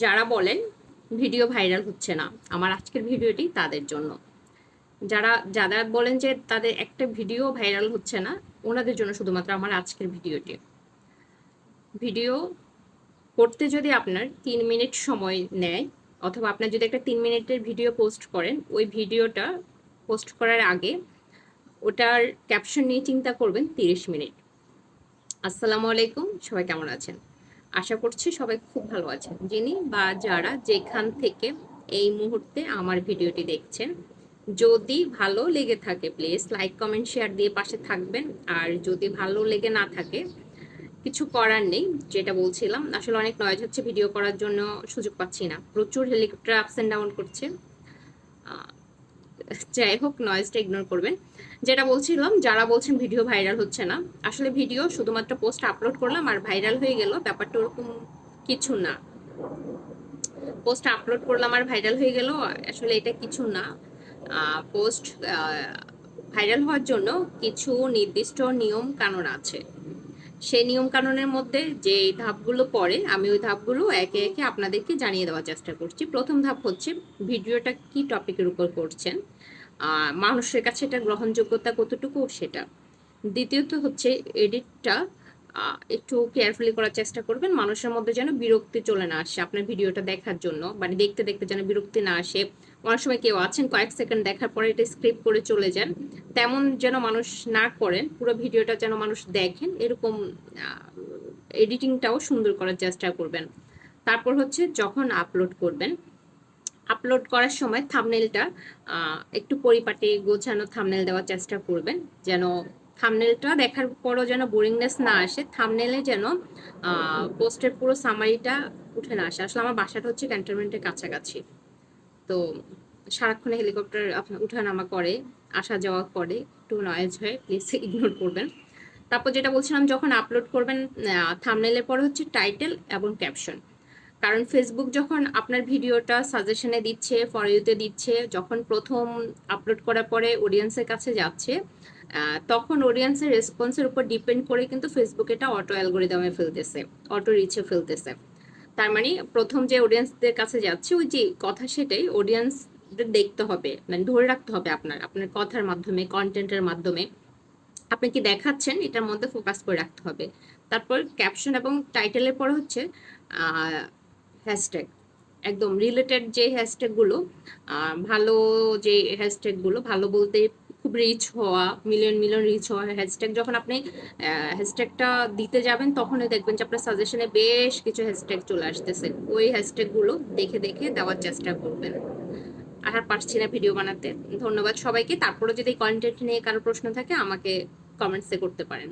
যারা বলেন video viral হচ্ছে না, আমার আজকের ভিডিওটি তাদের জন্য। যারা যারা বলেন যে তাদের একটা ভিডিও ভাইরাল হচ্ছে না, ওনাদের জন্য শুধুমাত্র আমার আজকের ভিডিওটি। ভিডিও করতে যদি আপনার 3 মিনিট সময় নেয়, অথবা আপনার যদি একটা 3 মিনিটের ভিডিও পোস্ট করেন, ওই ভিডিওটা পোস্ট করার আগে ওটার ক্যাপশন নিয়ে চিন্তা করবেন 30 মিনিট। আসসালামু আলাইকুম, সবাই কেমন আছেন? আশা করছি সবাই খুব ভালো আছেন। যিনি বা যারা যেখান থেকে এই মুহূর্তে আমার ভিডিওটি দেখছেন, যদি ভালো লেগে থাকে প্লিজ লাইক কমেন্ট শেয়ার দিয়ে পাশে থাকবেন। আর যদি ভালো লেগে না থাকে, কিছু করার নেই। যেটা বলছিলাম, আসলে অনেক নয়েজ হচ্ছে, ভিডিও করার জন্য সুযোগ পাচ্ছি না, প্রচুর হেলিকপ্টার আপস এন্ড ডাউন করছে। যাই হোক, নয়েজটা ইগনোর করবেন। যেটা বলছিলাম, যারা বলছেন ভিডিও ভাইরাল হচ্ছে না, আসলে ভিডিও শুধুমাত্র পোস্ট আপলোড করলাম আর ভাইরাল হয়ে গেল, ব্যাপারটা ওরকম কিছু না। পোস্ট আপলোড করলাম আর ভাইরাল হয়ে গেল, আসলে এটা কিছু না। পোস্ট ভাইরাল হওয়ার জন্য কিছু নির্দিষ্ট নিয়ম কানুন আছে। সেই নিয়ম কানুনের মধ্যে যে ধাপগুলো পড়ে, আমি ওই ধাপগুলো একে একে আপনাদেরকে জানিয়ে দেওয়ার চেষ্টা করছি। প্রথম ধাপ হচ্ছে ভিডিওটা কি টপিকের উপর করছেন, মানুষের কাছে এটা গ্রহণযোগ্যতা কতটুকু সেটা। দ্বিতীয়ত হচ্ছে এডিটটা একটু কেয়ারফুলি করার চেষ্টা করবেন, মানুষের মধ্যে যেন বিরক্তি চলে না আসে আপনার ভিডিওটা দেখার জন্য, মানে দেখতে দেখতে যেন বিরক্তি না আসে। অনেক সময় কেউ আছেন কয়েক সেকেন্ড দেখার পরে এটা স্ক্রিপ্ট করে চলে যান, তেমন যেন মানুষ না করেন। পুরো ভিডিওটা যেন মানুষ দেখেন, এরকম এডিটিংটাও সুন্দর করার চেষ্টা করবেন। তারপর হচ্ছে যখন আপলোড করবেন, আপলোড করার সময় থাম্বনেলটা একটু পরিপাটি গোছানো থাম্বনেল দেওয়ার চেষ্টা করবেন, যেন থাম্বনেলটা দেখার পরও যেন বোরিংনেস না আসে, থাম্বনেলে যেন পোস্টের পুরো সামারিটা উঠে না আসে। আসলে আমার বাসাটা হচ্ছে ক্যান্টনমেন্টের কাছাকাছি, তো সারাক্ষণ হেলিকপ্টার আপনার উঠানামা করে, আসা যাওয়া করে, একটু নয়েজ হয়, প্লিজ ইগনোর করবেন। তারপর যেটা বলছিলাম, যখন আপলোড করবেন, থাম্বনেলের পরে হচ্ছে টাইটেল এবং ক্যাপশন। কারণ ফেসবুক যখন আপনার ভিডিওটা সাজেশনে দিচ্ছে, ফর ইউতে দিচ্ছে, যখন প্রথম আপলোড করার পরে অডিয়েন্সের কাছে যাচ্ছে, তখন অডিয়েন্সের রেসপন্সের উপর ডিপেন্ড করে কিন্তু ফেসবুক এটা অটো অ্যালগোরিদমে ফেলতেছে, অটো রিচে ফেলতেছে। তার মানে প্রথম যে অডিয়েন্সদের কাছে যাচ্ছে, ওই যে কথা সেটাই অডিয়েন্সদের দেখতে হবে, মানে ধরে রাখতে হবে আপনার আপনার কথার মাধ্যমে, কন্টেন্টের মাধ্যমে আপনি কি দেখাচ্ছেন এটার মধ্যে ফোকাস করে রাখতে হবে। তারপর ক্যাপশন এবং টাইটেলের পরে হচ্ছে হ্যাশট্যাগ, একদম রিলেটেড যে হ্যাশট্যাগুলো, ভালো যে হ্যাশট্যাগুলো, ভালো বলতে খুব রিচ হওয়া, মিলিয়ন মিলিয়ন রিচ হওয়া হ্যাশট্যাগ, যখন আপনি হ্যাশট্যাগটা দিতে যাবেন, তখনই দেখবেন যে আপনার সাজেশনে বেশ কিছু হ্যাশট্যাগ চলে আসতেছে। ওই হ্যাশট্যাগুলো দেখে দেখে দেওয়ার চেষ্টা করবেন। আর পারছি না ভিডিও বানাতে। ধন্যবাদ সবাইকে। তারপরে যদি কন্টেন্ট নিয়ে কারো প্রশ্ন থাকে আমাকে কমেন্টসে করতে পারেন।